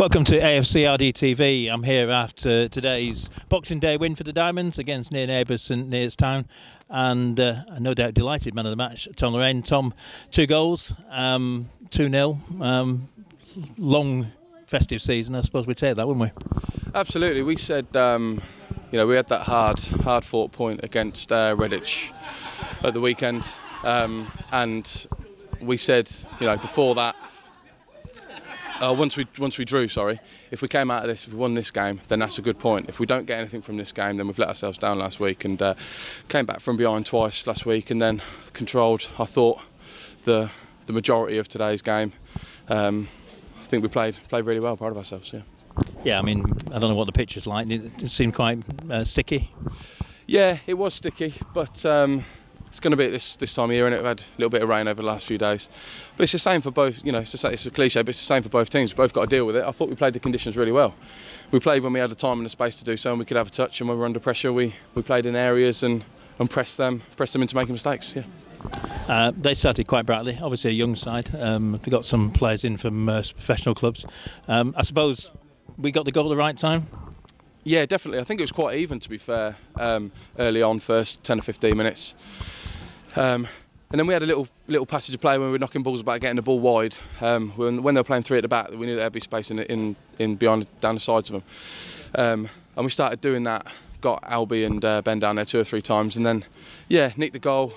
Welcome to AFCRDTV. I'm here after today's Boxing Day win for the Diamonds against near neighbours St Neots Town, and no doubt delighted man of the match, Tom Lorraine. Tom, 2 goals, 2-0. Long festive season, I suppose we'd take that, wouldn't we? Absolutely. We said, you know, we had that hard-fought point against Redditch at the weekend, and we said, you know, before that. Once we drew, if we came out of this, if we won this game, then that's a good point. If we don't get anything from this game, then we've let ourselves down last week, and came back from behind twice last week, and then controlled, I thought, the majority of today's game. I think we played really well, proud of ourselves. Yeah, I mean, I don't know what the pitch is like. It seemed quite sticky. Yeah, it was sticky, but it's going to be this time of year, and we've had a little bit of rain over the last few days. But it's the same for both, you know, it's a cliche, but it's the same for both teams. We've both got to deal with it. I thought we played the conditions really well. We played when we had the time and the space to do so, and we could have a touch, and when we were under pressure, we played in areas and pressed them into making mistakes, yeah. They started quite brightly, obviously a young side. They got some players in from professional clubs. I suppose we got the goal at the right time? Yeah, definitely. I think it was quite even, to be fair, early on, first 10 or 15 minutes. And then we had a little passage of play when we were knocking balls about, getting the ball wide. When they were playing 3 at the back, we knew there'd be space in behind, down the sides of them. And we started doing that. Got Albie and Ben down there 2 or 3 times, and then nicked the goal,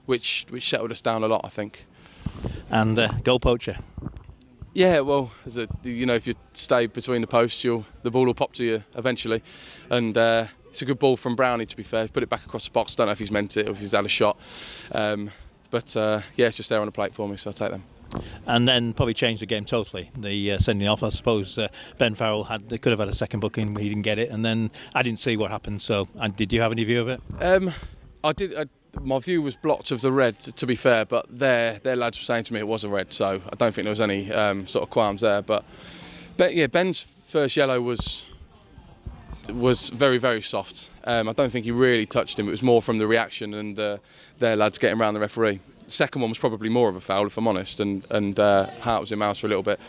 which settled us down a lot, I think. And goal poacher. Yeah, well, you know, if you stay between the posts, the ball will pop to you eventually, and it's a good ball from Brownie, to be fair. Put it back across the box. Don't know if he's meant it or if he's had a shot, but yeah, it's just there on the plate for me, so I'll take them. And then probably changed the game totally. The sending off, I suppose. Ben Farrell could have had a second booking, he didn't get it, and then I didn't see what happened. So, did you have any view of it? I did. My view was blocked of the red, to be fair, but their lads were saying to me it was a red, so I don't think there was any sort of qualms there. But yeah, Ben's first yellow was very, very soft. I don't think he really touched him. It was more from the reaction and their lads getting around the referee. The second one was probably more of a foul, if I'm honest, and heart was in mouth for a little bit.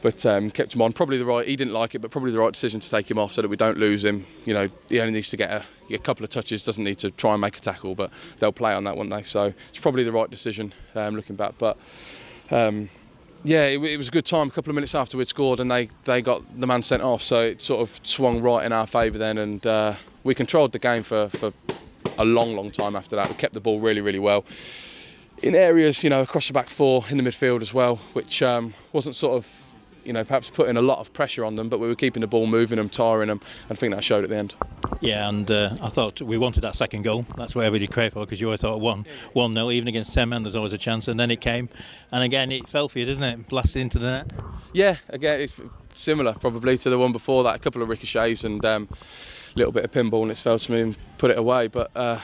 But kept him on. Probably the right. He didn't like it, but probably the right decision to take him off so that we don't lose him. You know, he only needs to get a couple of touches. Doesn't need to try and make a tackle, but they'll play on that, won't they? So it's probably the right decision looking back. But yeah, it was a good time. A couple of minutes after we'd scored, and they got the man sent off. So it sort of swung right in our favour then, and we controlled the game for a long time after that. We kept the ball really, really well in areas, you know, across the back 4 in the midfield as well, which wasn't sort of, you know, perhaps putting a lot of pressure on them, but we were keeping the ball moving them, tiring them, and I think that showed at the end. Yeah, and I thought we wanted that second goal. That's what everybody craved for, because you always thought 1-0, even against 10 men, there's always a chance, and then it came, and again it fell for you, doesn't it? Blasted into the net. Yeah, again it's similar probably to the one before that. A couple of ricochets and a little bit of pinball, and it's fell to me and put it away. But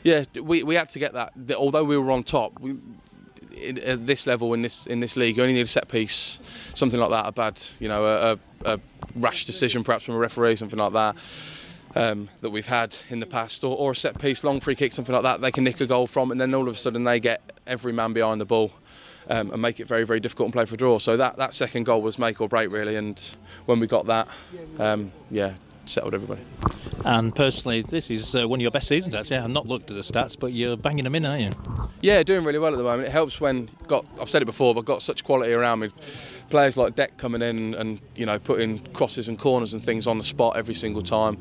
yeah, we had to get that. Although we were on top, at this level in this league, you only need a set piece, something like that, a bad, you know, a rash decision perhaps from a referee, something like that, that we've had in the past, or a set piece, long free kick, something like that. They can nick a goal from, and then all of a sudden they get every man behind the ball, and make it very, very difficult and play for a draw. So that second goal was make or break really, and when we got that, yeah, settled everybody. And personally, this is one of your best seasons actually. I've not looked at the stats, but you're banging them in, aren't you? Yeah, doing really well at the moment. It helps when I've said it before, but got such quality around me. Players like Deck coming in and you know, putting crosses and corners and things on the spot every single time.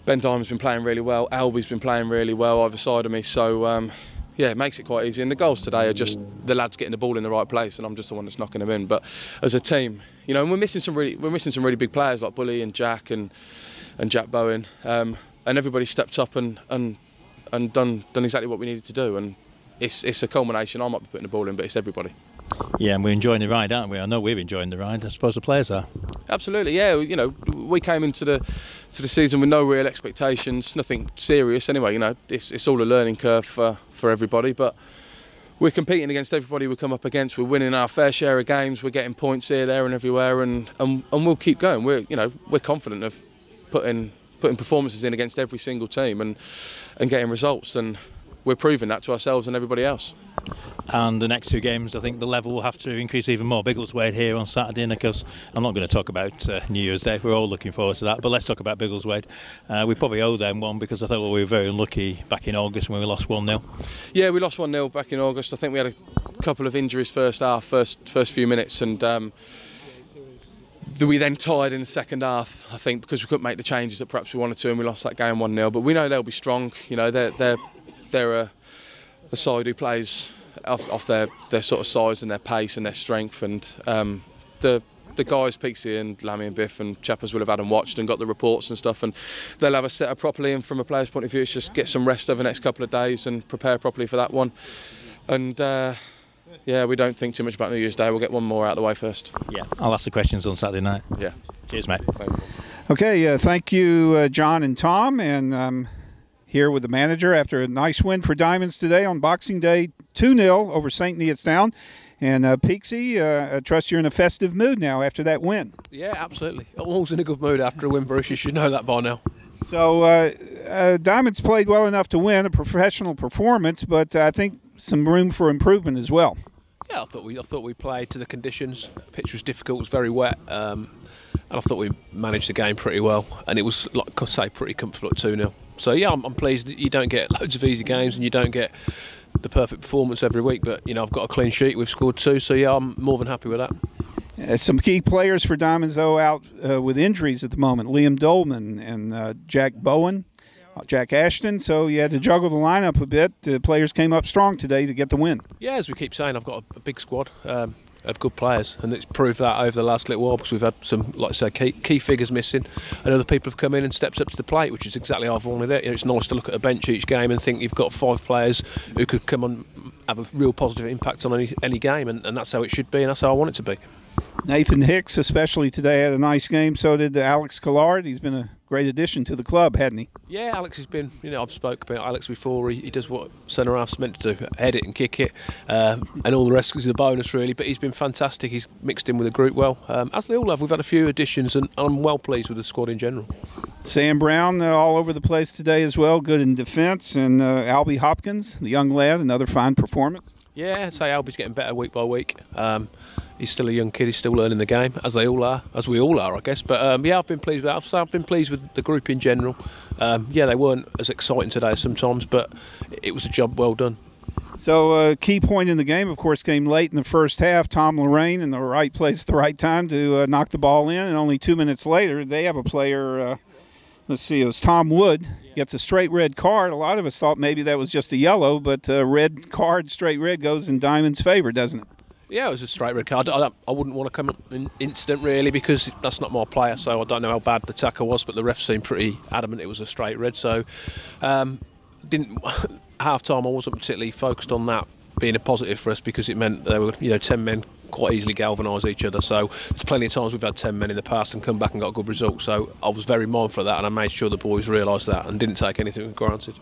Ben Diamond's been playing really well. Albie's been playing really well either side of me. So yeah, it makes it quite easy. And the goals today are just the lads getting the ball in the right place, and I'm just the one that's knocking them in. But as a team, you know, and we're missing some really big players like Bully and Jack and Jack Bowen, and everybody stepped up and done exactly what we needed to do. And it's a culmination. I might be putting the ball in, but it's everybody. Yeah, and we're enjoying the ride, aren't we? I know we're enjoying the ride. I suppose the players are. Absolutely, yeah. You know, we came into the season with no real expectations, nothing serious. Anyway, you know, it's all a learning curve for everybody. But we're competing against everybody we come up against. We're winning our fair share of games. We're getting points here, there, and everywhere, and we'll keep going. We're confident of putting performances in against every single team and getting results, and we're proving that to ourselves and everybody else. And the next two games, I think the level will have to increase even more. Biggleswade here on Saturday, and of course, I'm not going to talk about New Year's Day. We're all looking forward to that. But let's talk about Biggleswade. We probably owe them one, because I thought we were very unlucky back in August when we lost 1-0. Yeah, we lost 1-0 back in August. I think we had a couple of injuries first few minutes, and we then tied in the second half, I think, because we couldn't make the changes that perhaps we wanted to, and we lost that game 1-0. But we know they'll be strong. You know, they're a side who plays off their sort of size and their pace and their strength, and the guys, Pixie and Lammy and Biff and Chappers, will have had them watched and got the reports and stuff, and they'll have us set up properly. And from a player's point of view, it's just get some rest over the next couple of days and prepare properly for that one. And yeah, we don't think too much about New Year's Day. We'll get one more out of the way first. Yeah, I'll ask the questions on Saturday night. Yeah. Cheers, mate. Okay, thank you, John and Tom. And here with the manager after a nice win for Diamonds today on Boxing Day, 2-0 over St Neots Town. And Peaksy, I trust you're in a festive mood now after that win. Yeah, absolutely. I'm always in a good mood after a win, Bruce. You should know that by now. So Diamonds played well enough to win, a professional performance, but I think some room for improvement as well. Yeah, I thought we played to the conditions. The pitch was difficult, it was very wet, and I thought we managed the game pretty well. And it was, like I say, pretty comfortable at 2-0. So yeah, I'm pleased that you don't get loads of easy games and you don't get the perfect performance every week. But you know, I've got a clean sheet. We've scored 2, so yeah, I'm more than happy with that. Some key players for Diamonds, though, out with injuries at the moment. Liam Dolman and Jack Bowen, Jack Ashton. So you had to juggle the lineup a bit. The players came up strong today to get the win. Yeah, as we keep saying, I've got a big squad of good players, and it's proved that over the last little while, because we've had some, like I say, key figures missing, and other people have come in and stepped up to the plate, which is exactly how I've wanted it. You know, it's nice to look at a bench each game and think you've got 5 players who could come and have a real positive impact on any game, and that's how it should be, and that's how I want it to be. Nathan Hicks, especially today, had a nice game. So did Alex Collard. He's been a great addition to the club, hadn't he? Yeah, Alex has been, you know, I've spoken about Alex before. He does what centre half's meant to do, head it and kick it, and all the rest is a bonus really, but he's been fantastic. He's mixed in with the group well, as they all have. We've had a few additions, and I'm well pleased with the squad in general. Sam Brown all over the place today as well, good in defence, and Albie Hopkins, the young lad, another fine performance. Yeah, I'd say Albie's getting better week by week. He's still a young kid, he's still learning the game, as we all are, I guess. But yeah, I've been pleased with that. I've been pleased with the group in general. Yeah, they weren't as exciting today sometimes, but it was a job well done. So a key point in the game, of course, came late in the first half. Tom Lorraine in the right place at the right time to knock the ball in, and only 2 minutes later, they have a player, let's see, it was Tom Wood, gets a straight red card. A lot of us thought maybe that was just a yellow, but red card, straight red, goes in Diamond's favour, doesn't it? Yeah, it was a straight red card. I wouldn't want to come up in instant really, because that's not my player, so I don't know how bad the tackle was, but the ref seemed pretty adamant it was a straight red. So half time I wasn't particularly focused on that being a positive for us, because it meant there were 10 men quite easily galvanise each other. So there's plenty of times we've had 10 men in the past and come back and got a good result. So I was very mindful of that, and I made sure the boys realised that and didn't take anything for granted.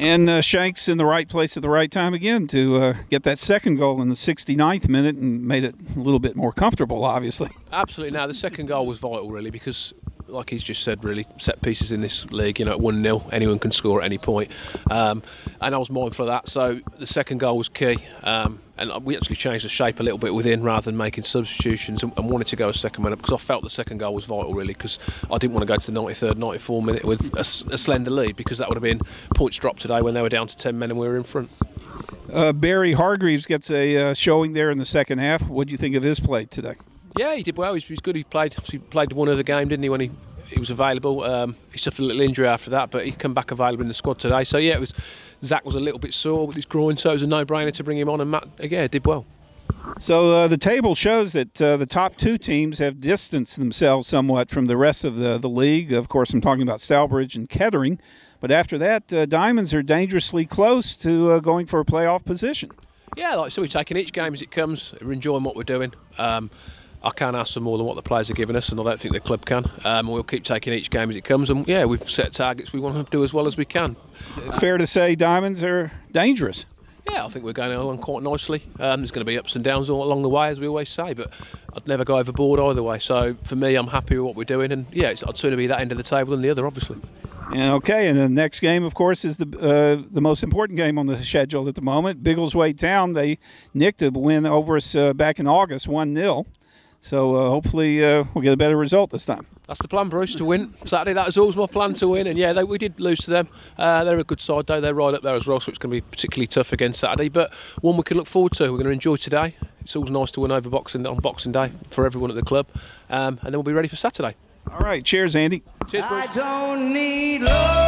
And Shanks in the right place at the right time again to get that second goal in the 69th minute and made it a little bit more comfortable, obviously. Absolutely. Now, the second goal was vital, really, because, like he's just said, really, set pieces in this league, at 1-0, anyone can score at any point. And I was mindful of that, so the second goal was key. And we actually changed the shape a little bit within rather than making substitutions, and wanted to go a second man up, because I felt the second goal was vital, really, because I didn't want to go to the 93rd, 94th minute with a slender lead, because that would have been points dropped today when they were down to 10 men and we were in front. Barry Hargreaves gets a showing there in the second half. What do you think of his play today? Yeah, he did well. He was good. He played one other game, didn't he, when he was available. He suffered a little injury after that, but he come back available in the squad today. So yeah, Zach was a little bit sore with his groin, so it was a no-brainer to bring him on, and Matt, again, did well. So the table shows that the top 2 teams have distanced themselves somewhat from the rest of the league. Of course, I'm talking about Stourbridge and Kettering. But after that, Diamonds are dangerously close to going for a playoff position. Yeah, so we're taking each game as it comes. We're enjoying what we're doing. I can't ask for more than what the players are giving us, and I don't think the club can. We'll keep taking each game as it comes, and yeah, we've set targets we want to do as well as we can. Fair to say Diamonds are dangerous. Yeah, I think we're going along quite nicely. There's going to be ups and downs all along the way, as we always say, but I'd never go overboard either way. So for me, I'm happy with what we're doing, and yeah, I'd sooner be that end of the table than the other, obviously. And okay, and the next game, of course, is the most important game on the schedule at the moment. Biggleswade Town, they nicked a win over us back in August, 1-0. So hopefully we'll get a better result this time. That's the plan, Bruce, to win Saturday. That was always my plan, to win. And yeah, we did lose to them. They're a good side, though. They're right up there as well, so it's going to be particularly tough again Saturday. But one we can look forward to. We're going to enjoy today. It's always nice to win over on Boxing Day for everyone at the club. And then we'll be ready for Saturday. All right. Cheers, Andy. Cheers, Bruce. I don't need love.